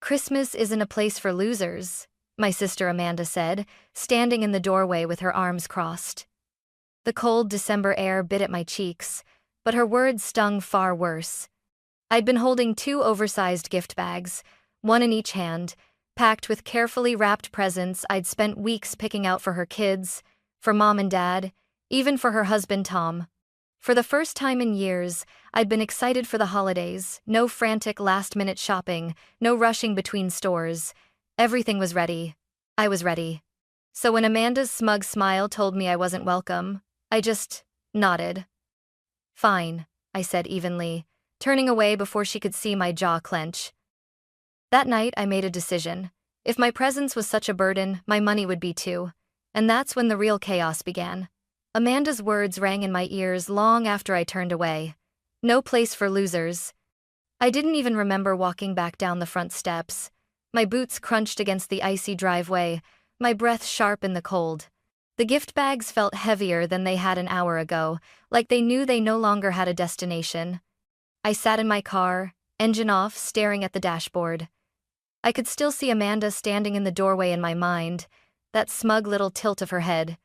Christmas isn't a place for losers, my sister Amanda said, standing in the doorway with her arms crossed. The cold December air bit at my cheeks, but her words stung far worse. I'd been holding two oversized gift bags, one in each hand, packed with carefully wrapped presents I'd spent weeks picking out for her kids, for Mom and Dad, even for her husband Tom. For the first time in years, I'd been excited for the holidays, no frantic last-minute shopping, no rushing between stores. Everything was ready. I was ready. So when Amanda's smug smile told me I wasn't welcome, I just nodded. Fine, I said evenly, turning away before she could see my jaw clench. That night, I made a decision. If my presence was such a burden, my money would be too. And that's when the real chaos began. Amanda's words rang in my ears long after I turned away. No place for losers. I didn't even remember walking back down the front steps. My boots crunched against the icy driveway, my breath sharp in the cold. The gift bags felt heavier than they had an hour ago, like they knew they no longer had a destination. I sat in my car, engine off, staring at the dashboard. I could still see Amanda standing in the doorway in my mind, that smug little tilt of her head.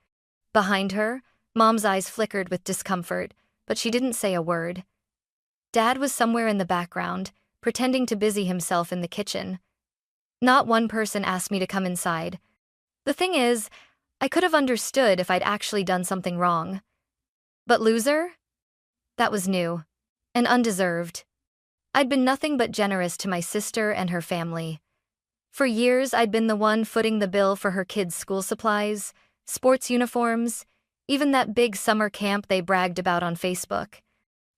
Behind her, Mom's eyes flickered with discomfort, but she didn't say a word. Dad was somewhere in the background, pretending to busy himself in the kitchen. Not one person asked me to come inside. The thing is, I could have understood if I'd actually done something wrong. But loser? That was new. And undeserved. I'd been nothing but generous to my sister and her family. For years, I'd been the one footing the bill for her kids' school supplies, sports uniforms, even that big summer camp they bragged about on Facebook.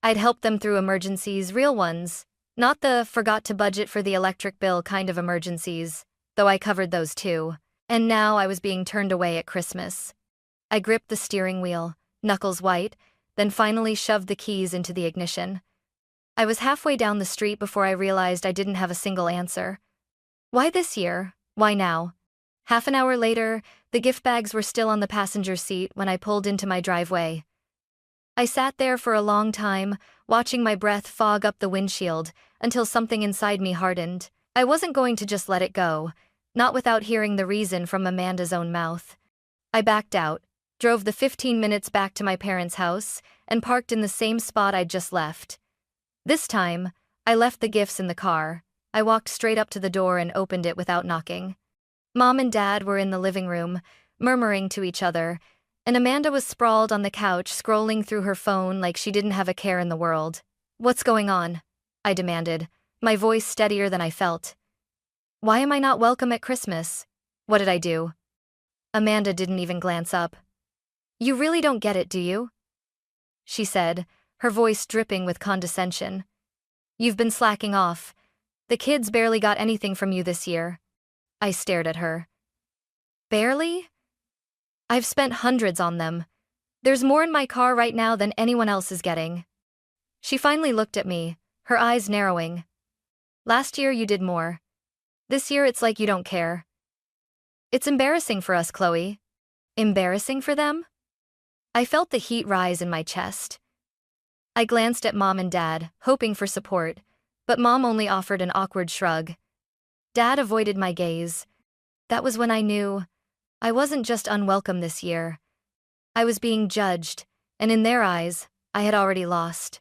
I'd helped them through emergencies, real ones, not the forgot to budget for the electric bill kind of emergencies, though I covered those too. And now I was being turned away at Christmas. I gripped the steering wheel, knuckles white, then finally shoved the keys into the ignition. I was halfway down the street before I realized I didn't have a single answer. Why this year? Why now? Half an hour later, the gift bags were still on the passenger seat when I pulled into my driveway. I sat there for a long time, watching my breath fog up the windshield, until something inside me hardened. I wasn't going to just let it go, not without hearing the reason from Amanda's own mouth. I backed out, drove the 15 minutes back to my parents' house, and parked in the same spot I'd just left. This time, I left the gifts in the car. I walked straight up to the door and opened it without knocking. Mom and Dad were in the living room, murmuring to each other, and Amanda was sprawled on the couch scrolling through her phone like she didn't have a care in the world. "What's going on?" I demanded, my voice steadier than I felt. "Why am I not welcome at Christmas? What did I do?" Amanda didn't even glance up. "You really don't get it, do you?" she said, her voice dripping with condescension. "You've been slacking off. The kids barely got anything from you this year." I stared at her. "Barely? I've spent hundreds on them. There's more in my car right now than anyone else is getting." She finally looked at me, her eyes narrowing. "Last year you did more. This year it's like you don't care." "It's embarrassing for us, Chloe." "Embarrassing for them?" I felt the heat rise in my chest. I glanced at Mom and Dad, hoping for support, but Mom only offered an awkward shrug. Dad avoided my gaze. That was when I knew I wasn't just unwelcome this year. I was being judged, and in their eyes, I had already lost.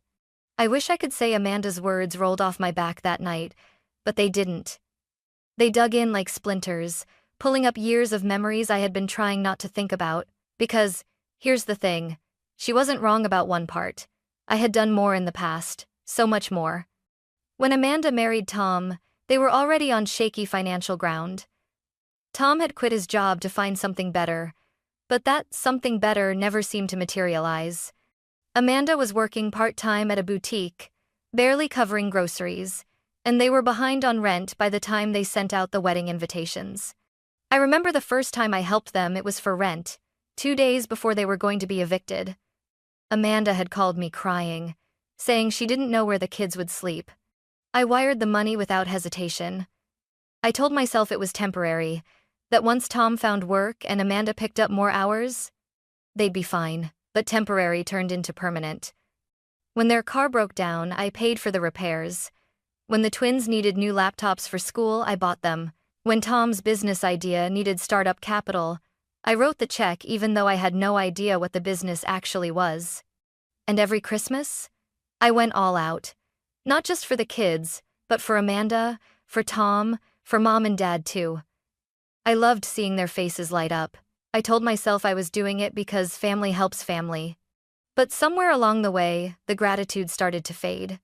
I wish I could say Amanda's words rolled off my back that night, but they didn't. They dug in like splinters, pulling up years of memories I had been trying not to think about, because, here's the thing, she wasn't wrong about one part. I had done more in the past, so much more. When Amanda married Tom, they were already on shaky financial ground. Tom had quit his job to find something better, but that something better never seemed to materialize. Amanda was working part-time at a boutique, barely covering groceries, and they were behind on rent by the time they sent out the wedding invitations. I remember the first time I helped them, it was for rent, 2 days before they were going to be evicted. Amanda had called me crying, saying she didn't know where the kids would sleep. I wired the money without hesitation. I told myself it was temporary, that once Tom found work and Amanda picked up more hours, they'd be fine, but temporary turned into permanent. When their car broke down, I paid for the repairs. When the twins needed new laptops for school, I bought them. When Tom's business idea needed startup capital, I wrote the check even though I had no idea what the business actually was. And every Christmas, I went all out. Not just for the kids, but for Amanda, for Tom, for Mom and Dad too. I loved seeing their faces light up. I told myself I was doing it because family helps family. But somewhere along the way, the gratitude started to fade.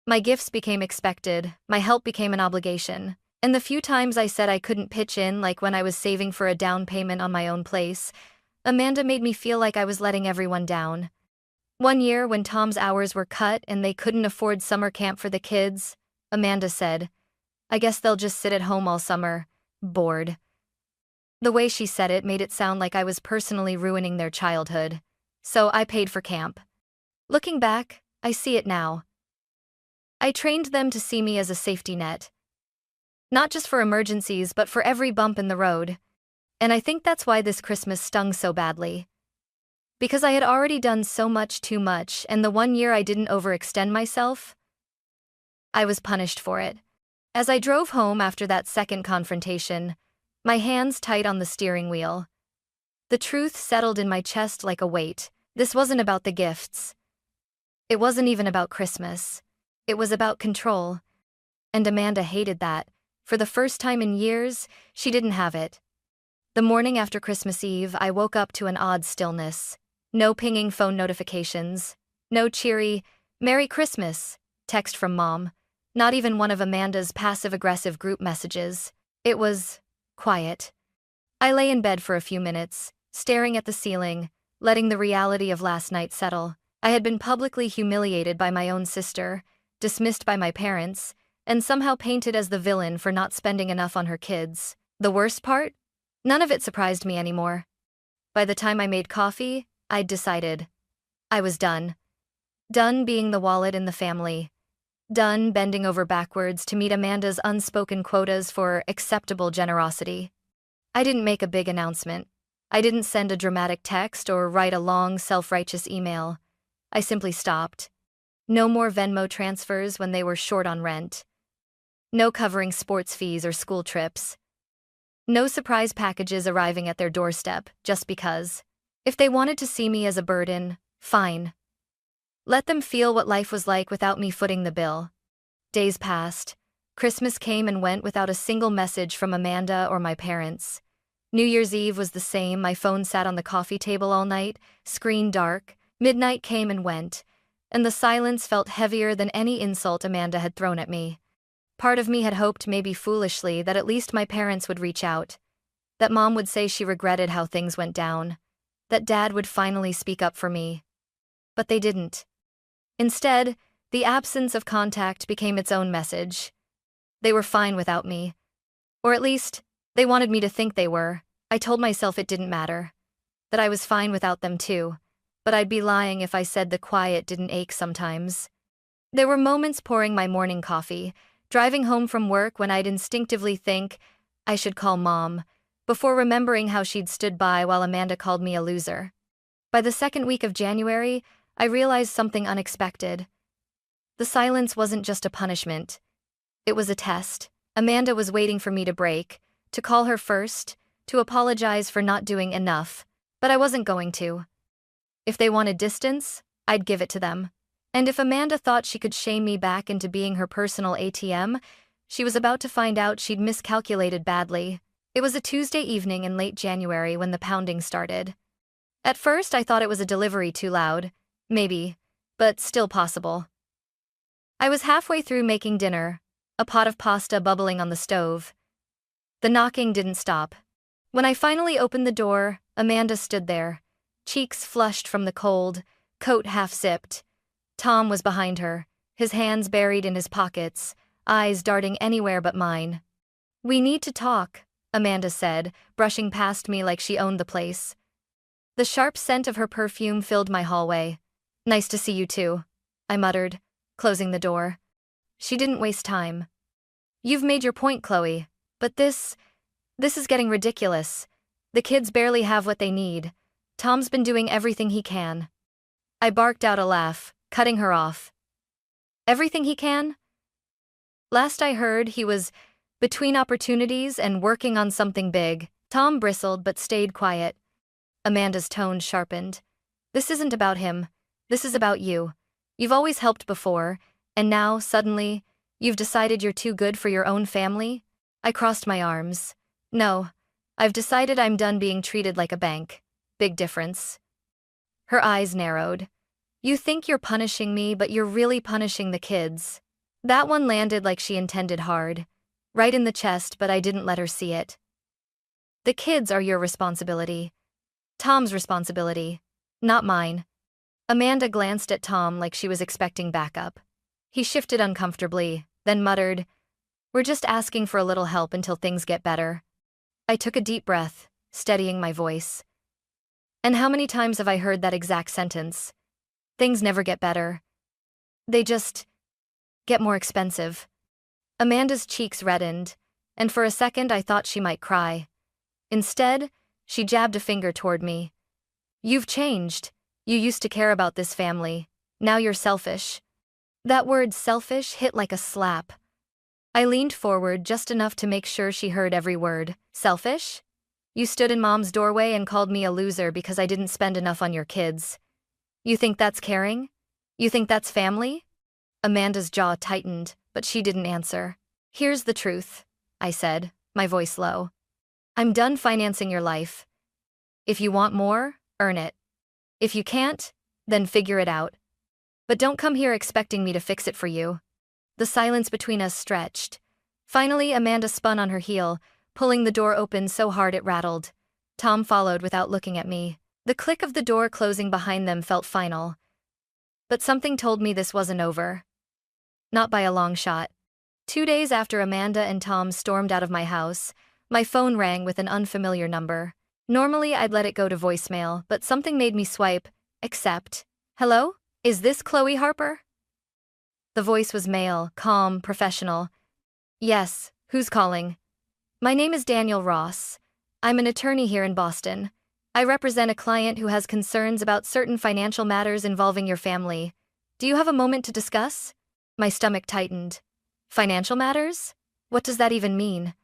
My gifts became expected, my help became an obligation. And the few times I said I couldn't pitch in, like when I was saving for a down payment on my own place, Amanda made me feel like I was letting everyone down. One year, when Tom's hours were cut and they couldn't afford summer camp for the kids, Amanda said, "I guess they'll just sit at home all summer, bored." The way she said it made it sound like I was personally ruining their childhood. So I paid for camp. Looking back, I see it now. I trained them to see me as a safety net. Not just for emergencies, but for every bump in the road. And I think that's why this Christmas stung so badly. Because I had already done so much too much, and the one year I didn't overextend myself, I was punished for it. As I drove home after that second confrontation, my hands tight on the steering wheel, the truth settled in my chest like a weight. This wasn't about the gifts. It wasn't even about Christmas. It was about control. And Amanda hated that. For the first time in years, she didn't have it. The morning after Christmas Eve, I woke up to an odd stillness. No pinging phone notifications. No cheery, "Merry Christmas" text from Mom. Not even one of Amanda's passive-aggressive group messages. It was quiet. I lay in bed for a few minutes, staring at the ceiling, letting the reality of last night settle. I had been publicly humiliated by my own sister, dismissed by my parents, and somehow painted as the villain for not spending enough on her kids. The worst part? None of it surprised me anymore. By the time I made coffee, I'd decided. I was done. Done being the wallet in the family. Done bending over backwards to meet Amanda's unspoken quotas for acceptable generosity. I didn't make a big announcement. I didn't send a dramatic text or write a long, self-righteous email. I simply stopped. No more Venmo transfers when they were short on rent. No covering sports fees or school trips. No surprise packages arriving at their doorstep just because. If they wanted to see me as a burden, fine. Let them feel what life was like without me footing the bill. Days passed. Christmas came and went without a single message from Amanda or my parents. New Year's Eve was the same. My phone sat on the coffee table all night, screen dark. Midnight came and went, and the silence felt heavier than any insult Amanda had thrown at me. Part of me had hoped, maybe foolishly, that at least my parents would reach out. That Mom would say she regretted how things went down. That Dad would finally speak up for me. But they didn't. Instead, the absence of contact became its own message. They were fine without me. Or at least, they wanted me to think they were. I told myself it didn't matter. That I was fine without them too. But I'd be lying if I said the quiet didn't ache sometimes. There were moments pouring my morning coffee, driving home from work when I'd instinctively think, I should call Mom, before remembering how she'd stood by while Amanda called me a loser. By the second week of January, I realized something unexpected. The silence wasn't just a punishment. It was a test. Amanda was waiting for me to break, to call her first, to apologize for not doing enough, but I wasn't going to. If they wanted distance, I'd give it to them. And if Amanda thought she could shame me back into being her personal ATM, she was about to find out she'd miscalculated badly. It was a Tuesday evening in late January when the pounding started. At first, I thought it was a delivery too loud. Maybe, but still possible. I was halfway through making dinner, a pot of pasta bubbling on the stove. The knocking didn't stop. When I finally opened the door, Amanda stood there, cheeks flushed from the cold, coat half-zipped. Tom was behind her, his hands buried in his pockets, eyes darting anywhere but mine. "We need to talk," Amanda said, brushing past me like she owned the place. The sharp scent of her perfume filled my hallway. "Nice to see you too," I muttered, closing the door. She didn't waste time. "You've made your point, Chloe, but this is getting ridiculous. The kids barely have what they need. Tom's been doing everything he can." I barked out a laugh, cutting her off. "Everything he can?" Last I heard, he was between opportunities and working on something big. Tom bristled but stayed quiet. Amanda's tone sharpened. This isn't about him. This is about you. You've always helped before, and now, suddenly, you've decided you're too good for your own family? I crossed my arms. No, I've decided I'm done being treated like a bank. Big difference. Her eyes narrowed. You think you're punishing me, but you're really punishing the kids. That one landed like she intended hard. Right in the chest, but I didn't let her see it. The kids are your responsibility. Tom's responsibility. Not mine. Amanda glanced at Tom like she was expecting backup. He shifted uncomfortably, then muttered, We're just asking for a little help until things get better. I took a deep breath, steadying my voice. And how many times have I heard that exact sentence? Things never get better. They just get more expensive. Amanda's cheeks reddened, and for a second I thought she might cry. Instead, she jabbed a finger toward me. You've changed. You used to care about this family. Now you're selfish. That word selfish hit like a slap. I leaned forward just enough to make sure she heard every word. Selfish? You stood in Mom's doorway and called me a loser because I didn't spend enough on your kids. You think that's caring? You think that's family? Amanda's jaw tightened, but she didn't answer. Here's the truth, I said, my voice low. I'm done financing your life. If you want more, earn it. If you can't, then figure it out. But don't come here expecting me to fix it for you. The silence between us stretched. Finally, Amanda spun on her heel, pulling the door open so hard it rattled. Tom followed without looking at me. The click of the door closing behind them felt final. But something told me this wasn't over. Not by a long shot. 2 days after Amanda and Tom stormed out of my house, my phone rang with an unfamiliar number. Normally I'd let it go to voicemail, but something made me swipe, accept. Hello? Is this Chloe Harper? The voice was male, calm, professional. Yes, who's calling? My name is Daniel Ross. I'm an attorney here in Boston. I represent a client who has concerns about certain financial matters involving your family. Do you have a moment to discuss? My stomach tightened. Financial matters? What does that even mean?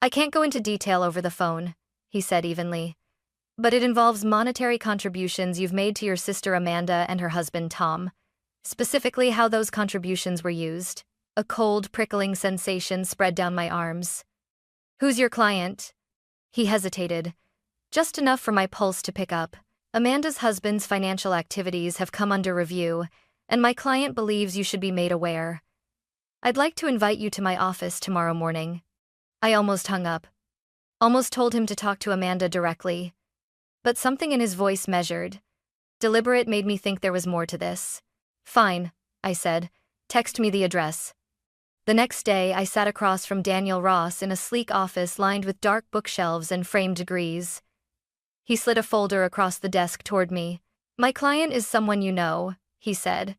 I can't go into detail over the phone, he said evenly. But it involves monetary contributions you've made to your sister Amanda and her husband Tom. Specifically how those contributions were used. A cold, prickling sensation spread down my arms. Who's your client? He hesitated. Just enough for my pulse to pick up. Amanda's husband's financial activities have come under review, and my client believes you should be made aware. I'd like to invite you to my office tomorrow morning. I almost hung up. Almost told him to talk to Amanda directly. But something in his voice measured. Deliberate made me think there was more to this. Fine, I said. Text me the address. The next day, I sat across from Daniel Ross in a sleek office lined with dark bookshelves and framed degrees. He slid a folder across the desk toward me. My client is someone you know, he said.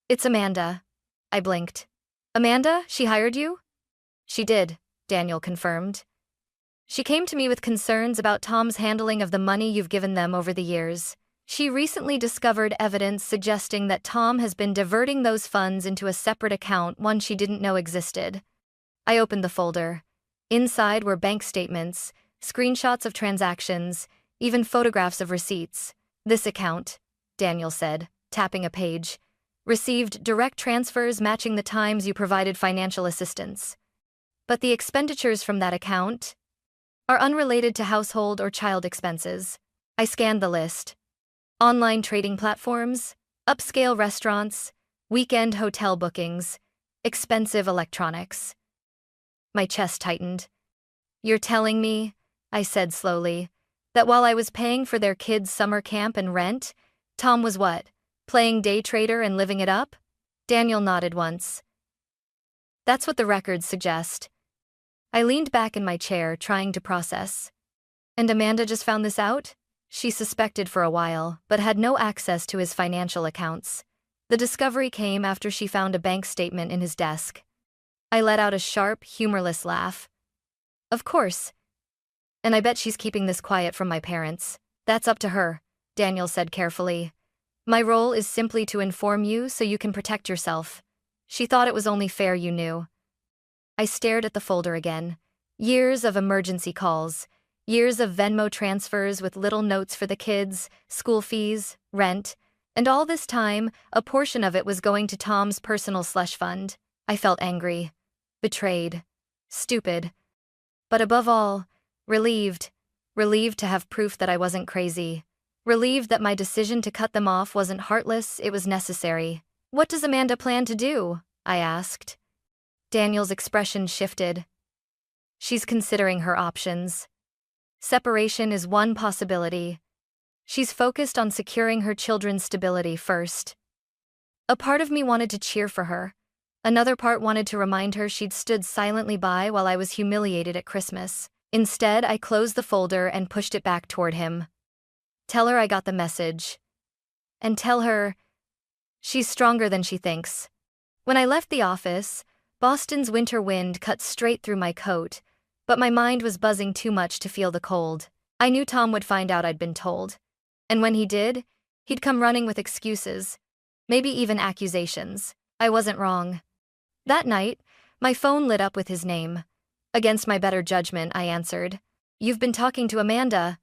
It's Amanda. I blinked. Amanda, she hired you? She did, Daniel confirmed. She came to me with concerns about Tom's handling of the money you've given them over the years. She recently discovered evidence suggesting that Tom has been diverting those funds into a separate account, one she didn't know existed. I opened the folder. Inside were bank statements, screenshots of transactions, even photographs of receipts. This account, Daniel said, tapping a page, received direct transfers matching the times you provided financial assistance. But the expenditures from that account are unrelated to household or child expenses. I scanned the list. Online trading platforms, upscale restaurants, weekend hotel bookings, expensive electronics. My chest tightened. You're telling me, I said slowly, that while I was paying for their kids' summer camp and rent, Tom was what? Playing day trader and living it up? Daniel nodded once. That's what the records suggest. I leaned back in my chair, trying to process. And Amanda just found this out? She suspected for a while, but had no access to his financial accounts. The discovery came after she found a bank statement in his desk. I let out a sharp, humorless laugh. Of course. And I bet she's keeping this quiet from my parents. That's up to her, Daniel said carefully. My role is simply to inform you so you can protect yourself. She thought it was only fair you knew. I stared at the folder again. Years of emergency calls. Years of Venmo transfers with little notes for the kids, school fees, rent. And all this time, a portion of it was going to Tom's personal slush fund. I felt angry. Betrayed. Stupid. But above all, relieved. Relieved to have proof that I wasn't crazy. Relieved that my decision to cut them off wasn't heartless, it was necessary. "What does Amanda plan to do?" I asked. Daniel's expression shifted. "She's considering her options. Separation is one possibility. She's focused on securing her children's stability first." A part of me wanted to cheer for her. Another part wanted to remind her she'd stood silently by while I was humiliated at Christmas. Instead, I closed the folder and pushed it back toward him. "Tell her I got the message. And tell her she's stronger than she thinks." When I left the office, Boston's winter wind cut straight through my coat, but my mind was buzzing too much to feel the cold. I knew Tom would find out I'd been told. And when he did, he'd come running with excuses, maybe even accusations. I wasn't wrong. That night, my phone lit up with his name. Against my better judgment, I answered. "You've been talking to Amanda,"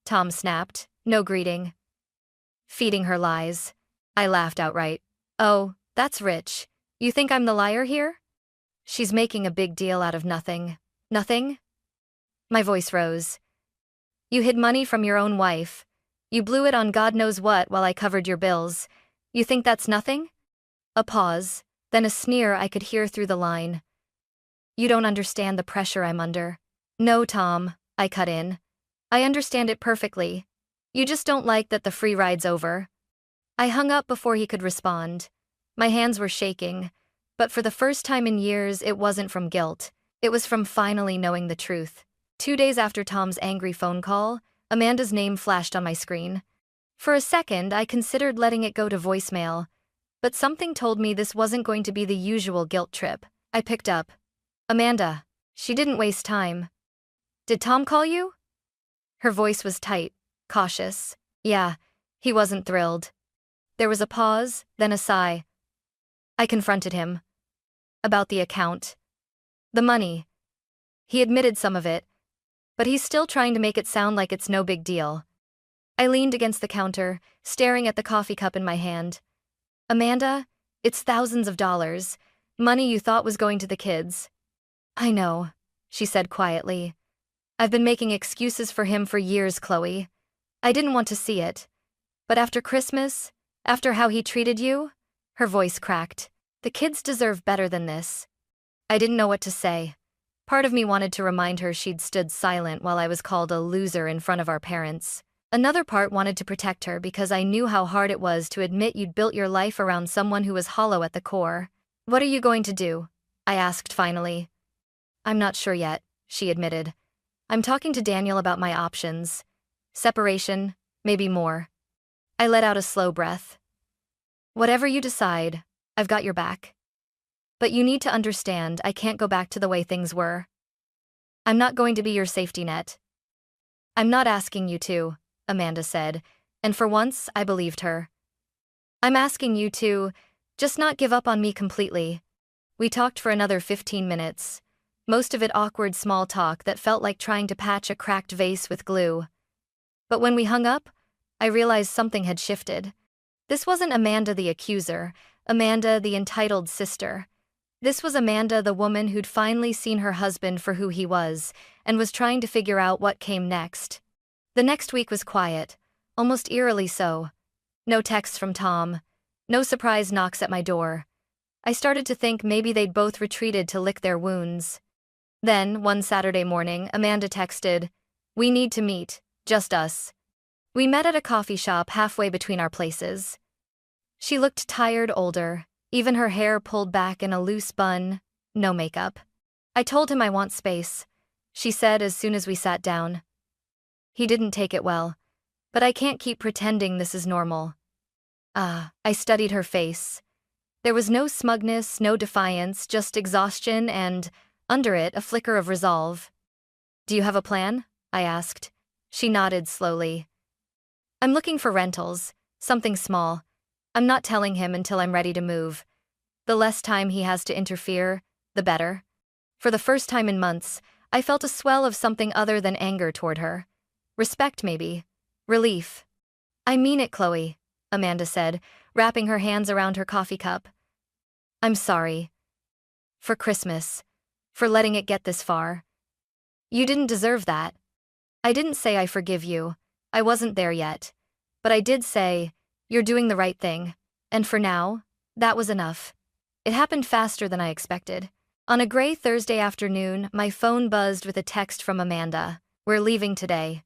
Tom snapped, no greeting. Feeding her lies. I laughed outright. "Oh, that's rich. You think I'm the liar here?" "She's making a big deal out of nothing." "Nothing?" My voice rose. "You hid money from your own wife. You blew it on God knows what while I covered your bills. You think that's nothing?" A pause, then a sneer I could hear through the line. "You don't understand the pressure I'm under." "No, Tom," I cut in. "I understand it perfectly. You just don't like that the free ride's over." I hung up before he could respond. My hands were shaking, but for the first time in years it wasn't from guilt. It was from finally knowing the truth. 2 days after Tom's angry phone call, Amanda's name flashed on my screen. For a second, I considered letting it go to voicemail, but something told me this wasn't going to be the usual guilt trip. I picked up. "Amanda." She didn't waste time. "Did Tom call you?" Her voice was tight, cautious. "Yeah." He wasn't thrilled. There was a pause, then a sigh. I confronted him. About the account. The money. He admitted some of it, but he's still trying to make it sound like it's no big deal. I leaned against the counter, staring at the coffee cup in my hand. "Amanda, it's thousands of dollars. Money you thought was going to the kids." "I know," she said quietly. "I've been making excuses for him for years, Chloe. I didn't want to see it. But after Christmas, after how he treated you," her voice cracked, "the kids deserve better than this." I didn't know what to say. Part of me wanted to remind her she'd stood silent while I was called a loser in front of our parents. Another part wanted to protect her because I knew how hard it was to admit you'd built your life around someone who was hollow at the core. "What are you going to do?" I asked finally. "I'm not sure yet," she admitted. "I'm talking to Daniel about my options. Separation, maybe more." I let out a slow breath. "Whatever you decide, I've got your back. But you need to understand I can't go back to the way things were. I'm not going to be your safety net." "I'm not asking you to," Amanda said, and for once I believed her. "I'm asking you to just not give up on me completely." We talked for another 15 minutes, most of it awkward small talk that felt like trying to patch a cracked vase with glue. But when we hung up, I realized something had shifted. This wasn't Amanda the accuser, Amanda the entitled sister. This was Amanda, the woman who'd finally seen her husband for who he was, and was trying to figure out what came next. The next week was quiet, almost eerily so. No texts from Tom, no surprise knocks at my door. I started to think maybe they'd both retreated to lick their wounds. Then, one Saturday morning, Amanda texted, "We need to meet, just us." We met at a coffee shop halfway between our places. She looked tired, older, even her hair pulled back in a loose bun, no makeup. "I told him I want space," she said as soon as we sat down. "He didn't take it well, but I can't keep pretending this is normal." I studied her face. There was no smugness, no defiance, just exhaustion and, under it, a flicker of resolve. "Do you have a plan?" I asked. She nodded slowly. "I'm looking for rentals, something small. I'm not telling him until I'm ready to move. The less time he has to interfere, the better." For the first time in months, I felt a swell of something other than anger toward her. Respect, maybe. Relief. I mean it, Chloe, Amanda said, wrapping her hands around her coffee cup. I'm sorry. For Christmas. For letting it get this far. You didn't deserve that. I didn't say I forgive you. I wasn't there yet. But I did say, you're doing the right thing. And for now, that was enough. It happened faster than I expected. On a gray Thursday afternoon, my phone buzzed with a text from Amanda. We're leaving today.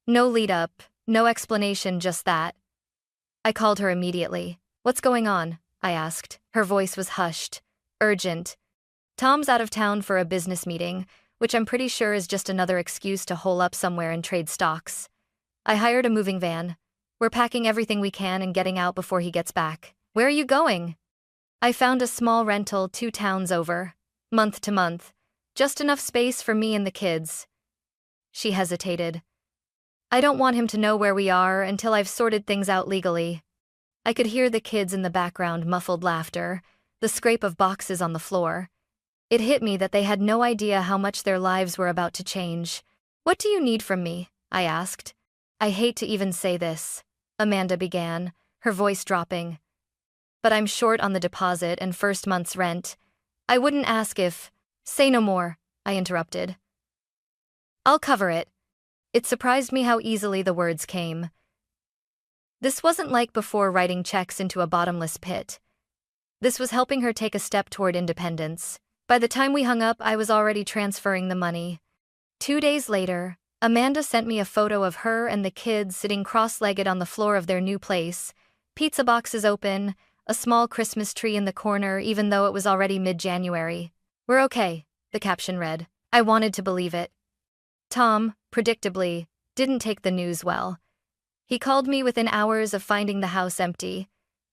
No lead up, no explanation, just that. I called her immediately. What's going on? I asked. Her voice was hushed. Urgent. Tom's out of town for a business meeting, which I'm pretty sure is just another excuse to hole up somewhere and trade stocks. I hired a moving van. We're packing everything we can and getting out before he gets back. Where are you going? I found a small rental 2 towns over, month to month, just enough space for me and the kids. She hesitated. I don't want him to know where we are until I've sorted things out legally. I could hear the kids in the background, muffled laughter, the scrape of boxes on the floor. It hit me that they had no idea how much their lives were about to change. What do you need from me? I asked. I hate to even say this, Amanda began, her voice dropping. But I'm short on the deposit and first month's rent. I wouldn't ask if— Say no more, I interrupted. I'll cover it. It surprised me how easily the words came. This wasn't like before writing checks into a bottomless pit. This was helping her take a step toward independence. By the time we hung up, I was already transferring the money. 2 days later, Amanda sent me a photo of her and the kids sitting cross-legged on the floor of their new place, pizza boxes open, a small Christmas tree in the corner even though it was already mid-January. We're okay, the caption read. I wanted to believe it. Tom, predictably, didn't take the news well. He called me within hours of finding the house empty.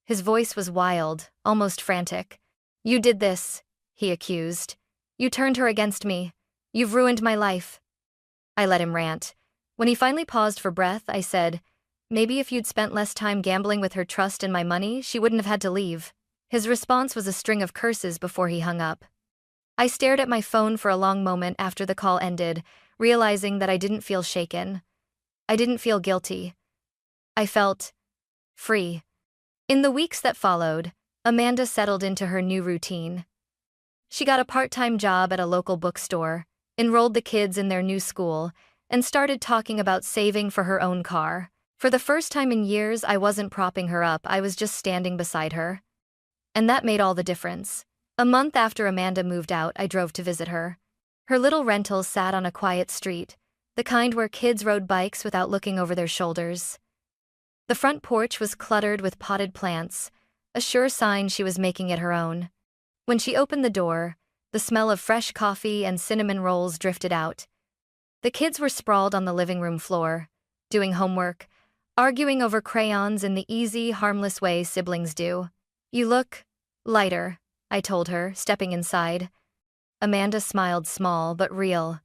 His voice was wild, almost frantic. You did this, he accused. You turned her against me. You've ruined my life. I let him rant. When he finally paused for breath, I said, maybe if you'd spent less time gambling with her trust and my money, she wouldn't have had to leave. His response was a string of curses before he hung up. I stared at my phone for a long moment after the call ended, realizing that I didn't feel shaken. I didn't feel guilty. I felt free. In the weeks that followed, Amanda settled into her new routine. She got a part-time job at a local bookstore, enrolled the kids in their new school, and started talking about saving for her own car. For the first time in years, I wasn't propping her up, I was just standing beside her. And that made all the difference. A month after Amanda moved out, I drove to visit her. Her little rental sat on a quiet street, the kind where kids rode bikes without looking over their shoulders. The front porch was cluttered with potted plants, a sure sign she was making it her own. When she opened the door, the smell of fresh coffee and cinnamon rolls drifted out. The kids were sprawled on the living room floor, doing homework, arguing over crayons in the easy, harmless way siblings do. You look lighter, I told her, stepping inside. Amanda smiled, small but real.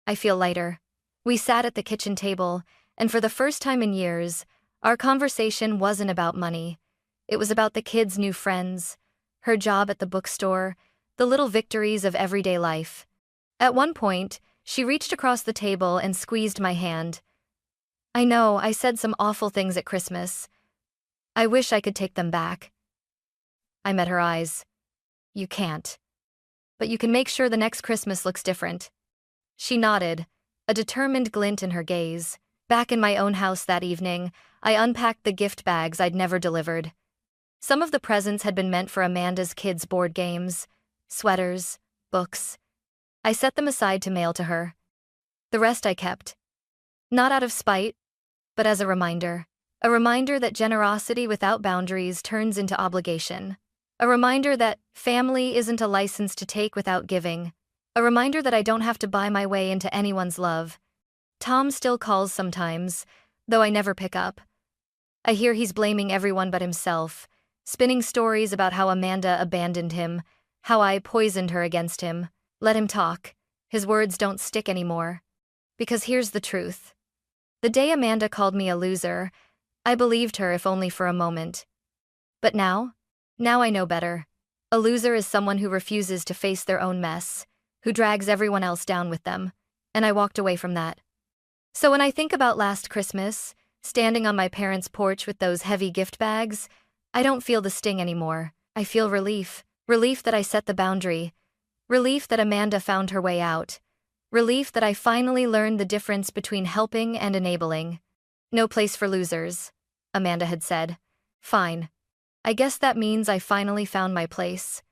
I feel lighter. We sat at the kitchen table, and for the first time in years, our conversation wasn't about money. It was about the kids' new friends, her job at the bookstore, the little victories of everyday life. At one point, she reached across the table and squeezed my hand. I know, I said some awful things at Christmas. I wish I could take them back. I met her eyes. You can't. But you can make sure the next Christmas looks different. She nodded, a determined glint in her gaze. Back in my own house that evening, I unpacked the gift bags I'd never delivered. Some of the presents had been meant for Amanda's kids' board games, sweaters, books. I set them aside to mail to her. The rest I kept. Not out of spite, but as a reminder. A reminder that generosity without boundaries turns into obligation. A reminder that family isn't a license to take without giving. A reminder that I don't have to buy my way into anyone's love. Tom still calls sometimes, though I never pick up. I hear he's blaming everyone but himself, spinning stories about how Amanda abandoned him, how I poisoned her against him. Let him talk. His words don't stick anymore. Because here's the truth. The day Amanda called me a loser, I believed her if only for a moment. But now I know better. A loser is someone who refuses to face their own mess, who drags everyone else down with them, and I walked away from that. So when I think about last Christmas, standing on my parents' porch with those heavy gift bags, I don't feel the sting anymore. I feel relief. Relief that I set the boundary. Relief that Amanda found her way out. Relief that I finally learned the difference between helping and enabling. No place for losers, Amanda had said. Fine. I guess that means I finally found my place.